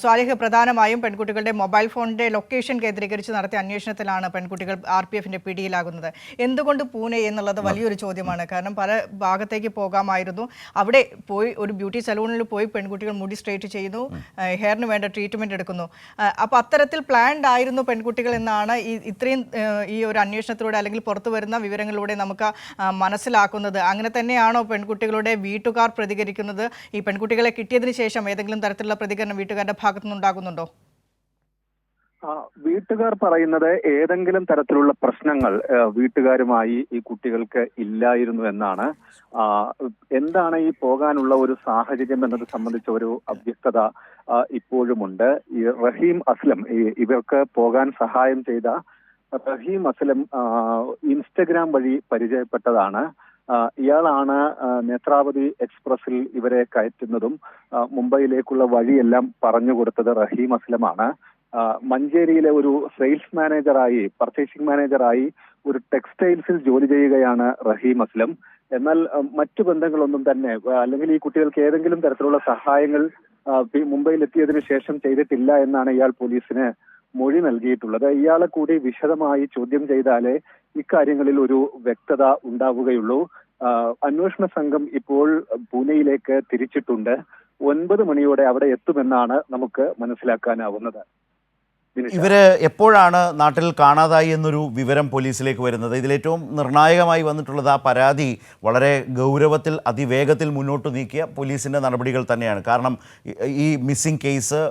സ്വാലിഹ്, പ്രധാനമായും പെൺകുട്ടികളുടെ മൊബൈൽ ഫോണിൻ്റെ ലൊക്കേഷൻ കേന്ദ്രീകരിച്ച് നടത്തിയ അന്വേഷണത്തിലാണ് പെൺകുട്ടികൾ RPFിൻ്റെ പിടിയിലാകുന്നത്. എന്തുകൊണ്ട് പൂനെ എന്നുള്ളത് വലിയൊരു ചോദ്യമാണ്. കാരണം പല ഭാഗത്തേക്ക് പോകാമായിരുന്നു. അവിടെ പോയി ഒരു ബ്യൂട്ടി സലൂണിൽ പോയി പെൺകുട്ടികൾ മുടി സ്ട്രേറ്റ് ചെയ്യുന്നു, ഹെയറിന് വേണ്ട ട്രീറ്റ്മെൻറ്റ് എടുക്കുന്നു. അപ്പോൾ അത്തരത്തിൽ പ്ലാൻഡ് ആയിരുന്നു പെൺകുട്ടികൾ എന്നാണ് ഇത്രയും ഈ ഒരു അന്വേഷണത്തിലൂടെ അല്ലെങ്കിൽ പുറത്തു വരുന്ന വിവരങ്ങളിലൂടെ നമുക്ക് മനസ്സിലാക്കുന്നത്. അങ്ങനെ തന്നെയാണോ പെൺകുട്ടികളുടെ വീട്ടുകാർ പ്രതികരിക്കുന്നത്? ഈ പെൺകുട്ടികളെ കിട്ടിയതിന് ശേഷം ഏതെങ്കിലും തരത്തിലുള്ള പ്രതികരണം വീട്ടുകാരുടെ ഭാഗത്തുനിന്നുണ്ടാകുന്നുണ്ടോ? വീട്ടുകാർ പറയുന്നത് ഏതെങ്കിലും തരത്തിലുള്ള പ്രശ്നങ്ങൾ വീട്ടുകാരുമായി ഈ കുട്ടികൾക്ക് ഇല്ലായിരുന്നു എന്നാണ്. എന്താണ് ഈ പോകാനുള്ള ഒരു സാഹചര്യം എന്നത് സംബന്ധിച്ച ഒരു അവ്യക്തത ഇപ്പോഴുമുണ്ട്. ഈ റഹീം അസ്ലം, ഇവർക്ക് പോകാൻ സഹായം ചെയ്ത റഹീം അസ്ലം ഇൻസ്റ്റഗ്രാം വഴി പരിചയപ്പെട്ടതാണ്. ഇയാളാണ് നേത്രാവതി എക്സ്പ്രസിൽ ഇവരെ കയറ്റുന്നതും മുംബൈയിലേക്കുള്ള വഴിയെല്ലാം പറഞ്ഞു കൊടുത്തത് റഹീം അസ്ലമാണ്. മഞ്ചേരിയിലെ ഒരു സെയിൽസ് മാനേജറായി, പർച്ചേസിംഗ് മാനേജറായി ഒരു ടെക്സ്റ്റൈൽസിൽ ജോലി ചെയ്യുകയാണ് റഹീം അസ്ലം. എന്നാൽ മറ്റു ബന്ധങ്ങളൊന്നും തന്നെ, അല്ലെങ്കിൽ ഈ കുട്ടികൾക്ക് ഏതെങ്കിലും തരത്തിലുള്ള സഹായങ്ങൾ മുംബൈയിൽ എത്തിയതിനു ശേഷം ചെയ്തിട്ടില്ല എന്നാണ് ഇയാൾ പോലീസിന് മൊഴി നൽകിയിട്ടുള്ളത്. ഇയാളെ കൂടി വിശദമായി ചോദ്യം ചെയ്താലേ ഇക്കാര്യങ്ങളിൽ ഒരു വ്യക്തത ഉണ്ടാവുകയുള്ളൂ. അന്വേഷണ സംഘം ഇപ്പോൾ പൂനെയിലേക്ക് തിരിച്ചിട്ടുണ്ട്. 9 മണിയോടെ അവിടെ എത്തുമെന്നാണ് നമുക്ക് മനസ്സിലാക്കാനാവുന്നത്. ഇവര് എപ്പോഴാണ് നാട്ടിൽ കാണാതായി എന്നൊരു വിവരം പോലീസിലേക്ക് വരുന്നത്? ഇതിലേറ്റവും നിർണായകമായി വന്നിട്ടുള്ളത് ആ പരാതി വളരെ ഗൗരവത്തിൽ അതിവേഗത്തിൽ മുന്നോട്ട് നീക്കിയ പോലീസിൻ്റെ നടപടികൾ തന്നെയാണ്. കാരണം ഈ മിസ്സിംഗ് കേസ്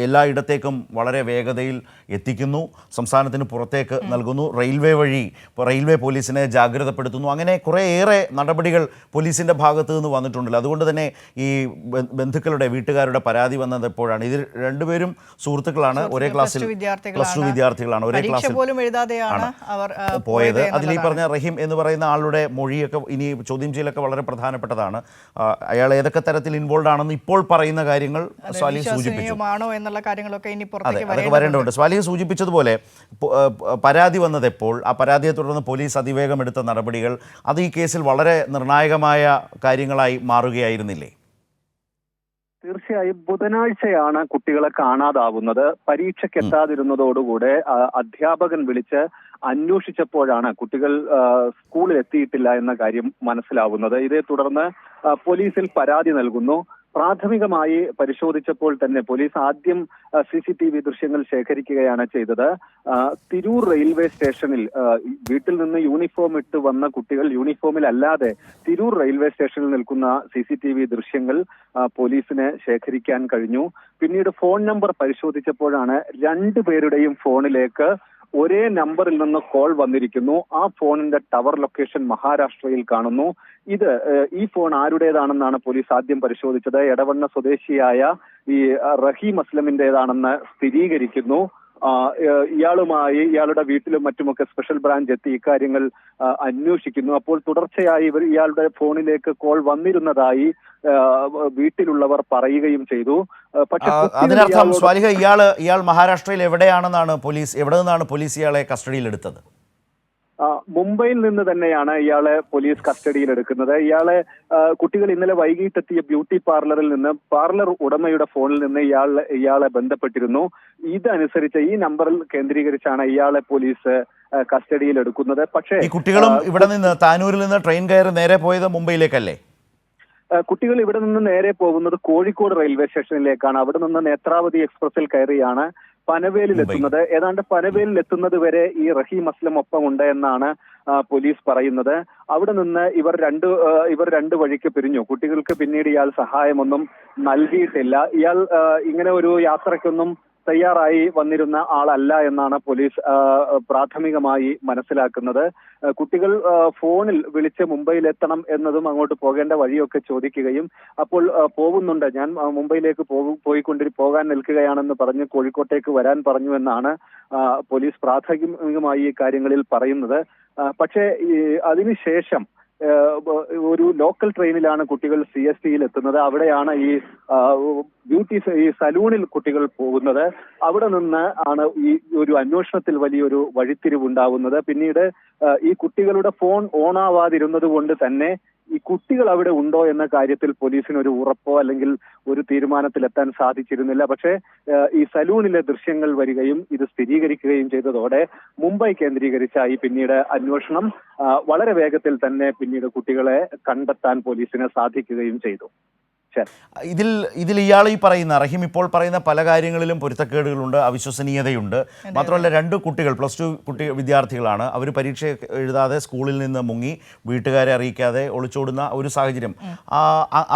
എല്ലായിടത്തേക്കും വളരെ വേഗതയിൽ എത്തിക്കുന്നു, സംസ്ഥാനത്തിന് പുറത്തേക്ക് നൽകുന്നു, റെയിൽവേ വഴി റെയിൽവേ പോലീസിനെ ജാഗ്രതപ്പെടുത്തുന്നു. അങ്ങനെ കുറേയേറെ നടപടികൾ പോലീസിൻ്റെ ഭാഗത്തു നിന്ന് വന്നിട്ടുണ്ടല്ലോ. അതുകൊണ്ട് തന്നെ ഈ ബന്ധുക്കളുടെ വീട്ടുകാരുടെ പരാതി വന്നത് എപ്പോഴാണ്? ഇത് രണ്ടുപേരും സുഹൃത്തുക്കളാണ്, ഒരേ ക്ലാസ്സിൽ പ്ലസ് ടു വിദ്യാർത്ഥികളാണ്, ഒരേ ക്ലാസ്സിൽ പോയത്. അതിൽ ഈ പറഞ്ഞ റഹീം എന്ന് പറയുന്ന ആളുടെ മൊഴിയൊക്കെ ഇനി ചോദ്യം ചെയ്യലൊക്കെ വളരെ പ്രധാനപ്പെട്ടതാണ്. അയാൾ ഏതൊക്കെ തരത്തിൽ ഇൻവോൾവ് ആണെന്ന് ഇപ്പോൾ പറയുന്ന കാര്യങ്ങൾ സ്വാലിഹ് സൂചിപ്പിച്ചു. അതൊക്കെ വരേണ്ടതുണ്ട്. സ്വാലിഹ് സൂചിപ്പിച്ചതുപോലെ പരാതി വന്നത് എപ്പോൾ, ആ പരാതിയെ തുടർന്ന് പോലീസ് അതിവേഗം എടുത്ത നടപടികൾ, അത് ഈ കേസിൽ വളരെ നിർണായകമായ കാര്യങ്ങളായി മാറുകയായിരുന്നില്ലേ? തീർച്ചയായും ബുധനാഴ്ചയാണ് കുട്ടികളെ കാണാതാവുന്നത്. പരീക്ഷയ്ക്ക് എത്താതിരുന്നതോടുകൂടെ അധ്യാപകൻ വിളിച്ച് അന്വേഷിച്ചപ്പോഴാണ് കുട്ടികൾ സ്കൂളിൽ എത്തിയിട്ടില്ല എന്ന കാര്യം മനസ്സിലാവുന്നത്. ഇതേ തുടർന്ന് പോലീസിൽ പരാതി നൽകുന്നു. പ്രാഥമികമായി പരിശോധിച്ചപ്പോൾ തന്നെ പോലീസ് ആദ്യം CCTV ദൃശ്യങ്ങൾ ശേഖരിക്കുകയാണ് ചെയ്തത്. തിരൂർ റെയിൽവേ സ്റ്റേഷനിൽ വീട്ടിൽ നിന്ന് യൂണിഫോം ഇട്ട് വന്ന കുട്ടികൾ യൂണിഫോമിലല്ലാതെ തിരൂർ റെയിൽവേ സ്റ്റേഷനിൽ നിൽക്കുന്ന CCTV ദൃശ്യങ്ങൾ പോലീസിന് ശേഖരിക്കാൻ കഴിഞ്ഞു. പിന്നീട് ഫോൺ നമ്പർ പരിശോധിച്ചപ്പോഴാണ് 2 പേരുടെയും ഫോണിലേക്ക് ഒരേ നമ്പറിൽ നിന്ന് കോൾ വന്നിരിക്കുന്നു. ആ ഫോണിന്റെ ടവർ ലൊക്കേഷൻ മഹാരാഷ്ട്രയിൽ കാണുന്നു. ഈ ഫോൺ ആരുടേതാണെന്നാണ് പോലീസ് ആദ്യം പരിശോധിച്ചത്. എടവണ്ണ സ്വദേശിയായ ഈ റഹീം അസ്ലമിന്റേതാണെന്ന് സ്ഥിരീകരിക്കുന്നു. ഇയാളുടെ വീട്ടിലും മറ്റുമൊക്കെ സ്പെഷ്യൽ ബ്രാഞ്ച് എത്തി ഇക്കാര്യങ്ങൾ അന്വേഷിക്കുന്നു. അപ്പോൾ തുടർച്ചയായി ഇയാളുടെ ഫോണിലേക്ക് കോൾ വന്നിരുന്നതായി വീട്ടിലുള്ളവർ പറയുകയും ചെയ്തു. പക്ഷേ അതിനർത്ഥം സ്വാലിഹ്, ഇയാൾ മഹാരാഷ്ട്രയിൽ എവിടെ നിന്നാണ് പോലീസ് ഇയാളെ കസ്റ്റഡിയിലെടുത്തത്? മുംബൈയിൽ നിന്ന് തന്നെയാണ് ഇയാളെ പോലീസ് കസ്റ്റഡിയിലെടുക്കുന്നത്. കുട്ടികൾ ഇന്നലെ വൈകിട്ടെത്തിയ ബ്യൂട്ടി പാർലറിൽ നിന്ന് പാർലർ ഉടമയുടെ ഫോണിൽ നിന്ന് ഇയാളെ ബന്ധപ്പെട്ടിരുന്നു. ഇതനുസരിച്ച് ഈ നമ്പറിൽ കേന്ദ്രീകരിച്ചാണ് ഇയാളെ പോലീസ് കസ്റ്റഡിയിലെടുക്കുന്നത്. പക്ഷേ ഈ കുട്ടികളും ഇവിടെ നിന്ന് താനൂരിൽ നിന്ന് ട്രെയിൻ കയറി നേരെ പോയത് മുംബൈയിലേക്കല്ലേ? കുട്ടികൾ ഇവിടെ നിന്ന് നേരെ പോകുന്നത് കോഴിക്കോട് റെയിൽവേ സ്റ്റേഷനിലേക്കാണ്. അവിടെ നിന്ന് നേത്രാവതി എക്സ്പ്രസിൽ കയറിയാണ് പനവേലിൽ എത്തുന്നത്. ഏതാണ്ട് പനവേലിൽ എത്തുന്നത് വരെ ഈ റഹീം അസ്ലം ഒപ്പം ഉണ്ട് എന്നാണ് പോലീസ് പറയുന്നത്. അവിടെ നിന്ന് ഇവർ രണ്ട് വഴിക്ക് പിരിഞ്ഞു. കുട്ടികൾക്ക് പിന്നീട് ഇയാൾ സഹായമൊന്നും നൽകിയിട്ടില്ല. ഇയാൾ ഇങ്ങനെ ഒരു യാത്രയ്ക്കൊന്നും തയ്യാറായി വന്നിരുന്ന ആളല്ല എന്നാണ് പോലീസ് പ്രാഥമികമായി മനസ്സിലാക്കുന്നത്. കുട്ടികൾ ഫോണിൽ വിളിച്ച് മുംബൈയിലെത്തണം എന്നതും അങ്ങോട്ട് പോകേണ്ട വഴിയൊക്കെ ചോദിക്കുകയും അപ്പോൾ പോകുന്നുണ്ട്, ഞാൻ മുംബൈയിലേക്ക് പോകാൻ നിൽക്കുകയാണെന്ന് പറഞ്ഞ് കോഴിക്കോട്ടേക്ക് വരാൻ പറഞ്ഞു എന്നാണ് പോലീസ് പ്രാഥമികമായി ഈ കാര്യങ്ങളിൽ പറയുന്നത്. പക്ഷേ അതിനുശേഷം ഒരു ലോക്കൽ ട്രെയിനിലാണ് കുട്ടികൾ CSTയിൽ എത്തുന്നത്. അവിടെയാണ് ഈ സലൂണിൽ കുട്ടികൾ പോകുന്നത്. അവിടെ നിന്ന് ആണ് ഈ ഒരു അന്വേഷണത്തിൽ വലിയൊരു വഴിത്തിരിവുണ്ടാവുന്നത്. പിന്നീട് ഈ കുട്ടികളുടെ ഫോൺ ഓണാവാതിരുന്നത് കൊണ്ട് തന്നെ ഈ കുട്ടികൾ അവിടെ ഉണ്ടോ എന്ന കാര്യത്തിൽ പോലീസിന് ഒരു ഉറപ്പോ അല്ലെങ്കിൽ ഒരു തീരുമാനത്തിലെത്താൻ സാധിച്ചിരുന്നില്ല. പക്ഷേ ഈ സലൂണിലെ ദൃശ്യങ്ങൾ വരികയും ഇത് സ്ഥിരീകരിക്കുകയും ചെയ്തതോടെ മുംബൈ കേന്ദ്രീകരിച്ചായി പിന്നീട് അന്വേഷണം വളരെ വേഗത്തിൽ തന്നെ പിന്നീട് കുട്ടികളെ കണ്ടെത്താൻ പോലീസിന് സാധിക്കുകയും ചെയ്തു. ഇതിൽ ഇയാൾ ഈ പറയുന്ന റഹീം ഇപ്പോൾ പറയുന്ന പല കാര്യങ്ങളിലും പൊരുത്തക്കേടുകളുണ്ട്, അവിശ്വസനീയതയുണ്ട്. മാത്രമല്ല 2 കുട്ടികൾ +2 വിദ്യാർത്ഥികളാണ്. അവർ പരീക്ഷ എഴുതാതെ സ്കൂളിൽ നിന്ന് മുങ്ങി വീട്ടുകാരെ അറിയിക്കാതെ ഒളിച്ചോടുന്ന ഒരു സാഹചര്യം.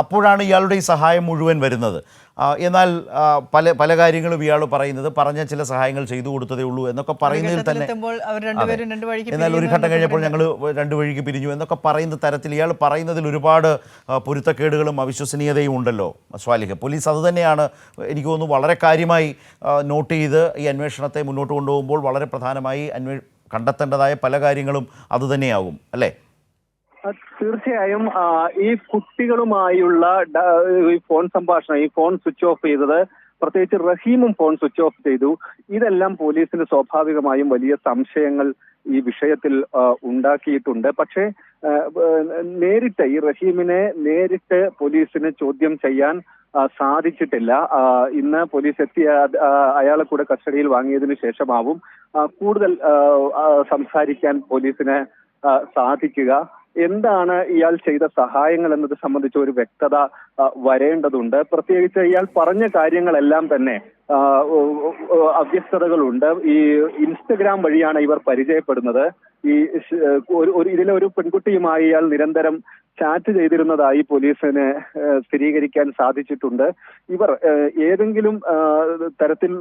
അപ്പോഴാണ് ഇയാളുടെ ഈ സഹായം മുഴുവൻ വരുന്നത്. എന്നാൽ പല കാര്യങ്ങളും ഇയാൾ പറയുന്നത് പറഞ്ഞ ചില സഹായങ്ങൾ ചെയ്തു കൊടുത്തതേ ഉള്ളൂ എന്നൊക്കെ പറയുന്നതിൽ തന്നെ, എന്നാൽ ഒരു ഘട്ടം കഴിഞ്ഞപ്പോൾ ഞങ്ങൾ 2 വഴിക്ക് പിരിഞ്ഞു എന്നൊക്കെ പറയുന്ന തരത്തിൽ ഇയാൾ പറയുന്നതിൽ ഒരുപാട് പൊരുത്തക്കേടുകളും അവിശ്വസനീയതയും ഉണ്ടല്ലോ സ്വാലിഹ്. പോലീസ് അതുതന്നെയാണ് എനിക്ക് തോന്നുന്നു വളരെ കാര്യമായി നോട്ട് ചെയ്ത് ഈ അന്വേഷണത്തെ മുന്നോട്ട് കൊണ്ടുപോകുമ്പോൾ വളരെ പ്രധാനമായി കണ്ടെത്തേണ്ടതായ പല കാര്യങ്ങളും അതുതന്നെയാകും അല്ലേ? തീർച്ചയായും ഈ കുട്ടികളുമായുള്ള ഈ ഫോൺ സംഭാഷണം, ഈ ഫോൺ സ്വിച്ച് ഓഫ് ചെയ്തത്, പ്രത്യേകിച്ച് റഹീമും ഫോൺ സ്വിച്ച് ഓഫ് ചെയ്തു. ഇതെല്ലാം പോലീസിന് സ്വാഭാവികമായും വലിയ സംശയങ്ങൾ ഈ വിഷയത്തിൽ ഉണ്ടാക്കിയിട്ടുണ്ട്. പക്ഷേ നേരിട്ട് ഈ റഹീമിനെ നേരിട്ട് പോലീസിന് ചോദ്യം ചെയ്യാൻ സാധിച്ചിട്ടില്ല. ഇന്ന് പോലീസ് എത്തിയ അയാളെ കൂടെ കസ്റ്റഡിയിൽ വാങ്ങിയതിനു ശേഷമാവും കൂടുതൽ സംസാരിക്കാൻ പോലീസിന് സാധിക്കുക. എന്താണ് ഇയാൾ ചെയ്ത സഹായങ്ങൾ എന്നത് സംബന്ധിച്ച് ഒരു വ്യക്തത വരേണ്ടതുണ്ട്. പ്രത്യേകിച്ച് ഇയാൾ പറഞ്ഞ കാര്യങ്ങളെല്ലാം തന്നെ അവ്യക്തതകളുണ്ട്. ഈ ഇൻസ്റ്റഗ്രാം വഴിയാണ് ഇവർ പരിചയപ്പെടുന്നത്. ഇതിലെ ഒരു പെൺകുട്ടിയുമായി ഇയാൾ നിരന്തരം ചാറ്റ് ചെയ്തിരുന്നതായി പോലീസിന് സ്ഥിരീകരിക്കാൻ സാധിച്ചിട്ടുണ്ട്. ഇവർ ഏതെങ്കിലും തരത്തിൽ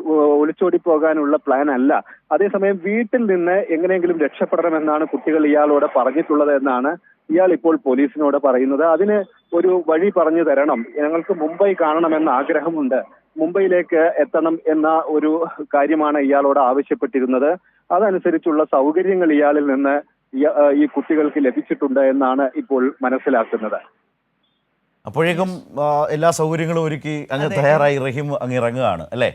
ഒളിച്ചോടി പോകാനുള്ള പ്ലാൻ അല്ല. അതേസമയം വീട്ടിൽ നിന്ന് എങ്ങനെയെങ്കിലും രക്ഷപ്പെടണമെന്നാണ് കുട്ടികൾ ഇയാളോട് പറഞ്ഞിട്ടുള്ളത് എന്നാണ് ഇയാൾ ഇപ്പോൾ പോലീസിനോട് പറയുന്നത്. അതിന് ഒരു വഴി പറഞ്ഞു തരണം, ഞങ്ങൾക്ക് മുംബൈ കാണണമെന്ന ആഗ്രഹമുണ്ട്, മുംബൈയിലേക്ക് എത്തണം എന്ന ഒരു കാര്യമാണ് ഇയാളോട് ആവശ്യപ്പെട്ടിരുന്നത്. അതനുസരിച്ചുള്ള സൗകര്യങ്ങൾ ഇയാളിൽ നിന്ന് ഈ കുട്ടികൾക്ക് ലഭിച്ചിട്ടുണ്ട് എന്നാണ് ഇപ്പോൾ മനസ്സിലാക്കുന്നത്. അപ്പോഴേക്കും എല്ലാ സൗകര്യങ്ങളും ഒരുക്കി അങ്ങ് തയ്യാറായി റഹീം അങ്ങ് ഇറങ്ങുകയാണ് അല്ലേ?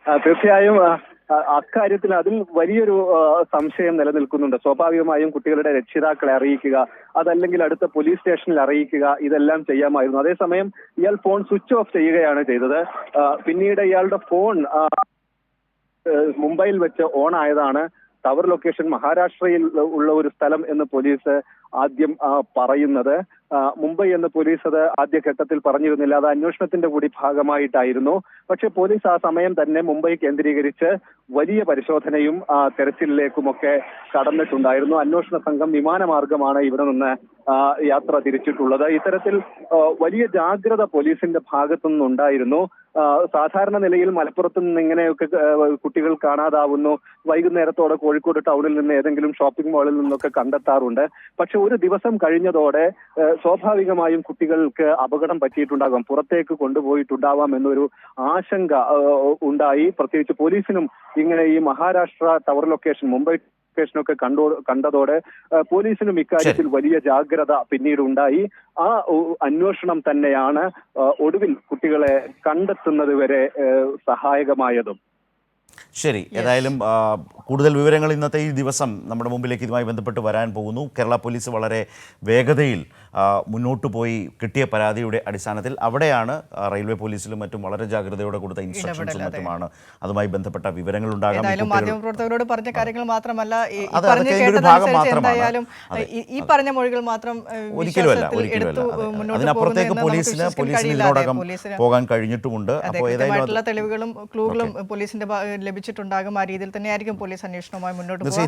തീർച്ചയായും അക്കാര്യത്തിൽ അതിൽ വലിയൊരു സംശയം നിലനിൽക്കുന്നുണ്ട്. സ്വാഭാവികമായും കുട്ടികളുടെ രക്ഷിതാക്കളെ അറിയിക്കുക, അതല്ലെങ്കിൽ അടുത്ത പോലീസ് സ്റ്റേഷനിൽ അറിയിക്കുക, ഇതെല്ലാം ചെയ്യാമായിരുന്നു. അതേസമയം ഇയാൾ ഫോൺ സ്വിച്ച് ഓഫ് ചെയ്യുകയാണ് ചെയ്തത്. പിന്നീട് ഇയാളുടെ ഫോൺ മുംബൈയിൽ വെച്ച് ഓൺ ആയതാണ്. ടവർ ലൊക്കേഷൻ മഹാരാഷ്ട്രയിൽ ഉള്ള ഒരു സ്ഥലം എന്ന് പോലീസ് ആദ്യം പറയുന്നത്. മുംബൈ എന്ന് പോലീസ് അത് ആദ്യഘട്ടത്തിൽ പറഞ്ഞിരുന്നില്ല, അത് അന്വേഷണത്തിന്റെ കൂടി ഭാഗമായിട്ടായിരുന്നു. പക്ഷെ പോലീസ് ആ സമയം തന്നെ മുംബൈ കേന്ദ്രീകരിച്ച് വലിയ പരിശോധനയും തെരച്ചിലിലേക്കുമൊക്കെ കടന്നിട്ടുണ്ടായിരുന്നു. അന്വേഷണ സംഘം വിമാനമാർഗമാണ് ഇവിടെ നിന്ന് യാത്ര തിരിച്ചിട്ടുള്ളത്. ഇത്തരത്തിൽ വലിയ ജാഗ്രത പോലീസിന്റെ ഭാഗത്തു നിന്നുണ്ടായിരുന്നു. സാധാരണ നിലയിൽ മലപ്പുറത്ത് നിന്ന് ഇങ്ങനെയൊക്കെ കുട്ടികൾ കാണാതാവുന്നു, വൈകുന്നേരത്തോടെ കോഴിക്കോട് ടൗണിൽ നിന്ന് ഏതെങ്കിലും ഷോപ്പിംഗ് മാളിൽ നിന്നൊക്കെ കണ്ടെത്താറുണ്ട്. പക്ഷെ ഒരു ദിവസം കഴിഞ്ഞതോടെ സ്വാഭാവികമായും കുട്ടികൾക്ക് അപകടം പറ്റിയിട്ടുണ്ടാകാം, പുറത്തേക്ക് കൊണ്ടുപോയിട്ടുണ്ടാവാം എന്നൊരു ആശങ്ക ഉണ്ടായി. പ്രത്യേകിച്ച് പോലീസിനും ഇങ്ങനെ ഈ മഹാരാഷ്ട്ര ടവർ ലൊക്കേഷൻ, മുംബൈ ലൊക്കേഷനൊക്കെ കണ്ടതോടെ പോലീസിനും ഇക്കാര്യത്തിൽ വലിയ ജാഗ്രത പിന്നീട് ഉണ്ടായി. ആ അന്വേഷണം തന്നെയാണ് ഒടുവിൽ കുട്ടികളെ കണ്ടെത്തുന്നത് വരെ സഹായകമായതും. ശരി, ഏതായാലും കൂടുതൽ വിവരങ്ങൾ ഇന്നത്തെ ഈ ദിവസം നമ്മുടെ മുമ്പിലേക്ക് ഇതുമായി ബന്ധപ്പെട്ട് വരാൻ പോകുന്നു. കേരള പോലീസ് വളരെ വേഗതയിൽ മുന്നോട്ട് പോയി കിട്ടിയ പരാതിയുടെ അടിസ്ഥാനത്തിൽ അവിടെയാണ് റെയിൽവേ പോലീസിലും മറ്റും വളരെ ജാഗ്രതയോടെ കൊടുത്ത ഇൻസ്ട്രക്ഷൻസും മറ്റുമാണ് അതുമായി ബന്ധപ്പെട്ട വിവരങ്ങൾ ഉണ്ടാകാം. മാധ്യമപ്രവർത്തകരോട് പറഞ്ഞ കാര്യങ്ങൾ മാത്രമല്ല, ഈ പറഞ്ഞ മൊഴികൾ മാത്രം ഒരിക്കലുമല്ല. അതിനപ്പുറത്തേക്ക് പോലീസിന് ഇതിനോടകം പോകാൻ കഴിഞ്ഞിട്ടുമുണ്ട്. അപ്പോൾ ഏതായാലും തെളിവുകളും ക്ലൂകളും പോലീസിന്റെ ലഭിച്ചിട്ടുണ്ടാകും. ആ രീതിയിൽ തന്നെയായിരിക്കും പോലീസ് അന്വേഷണവുമായി മുന്നോട്ട് പോകുക.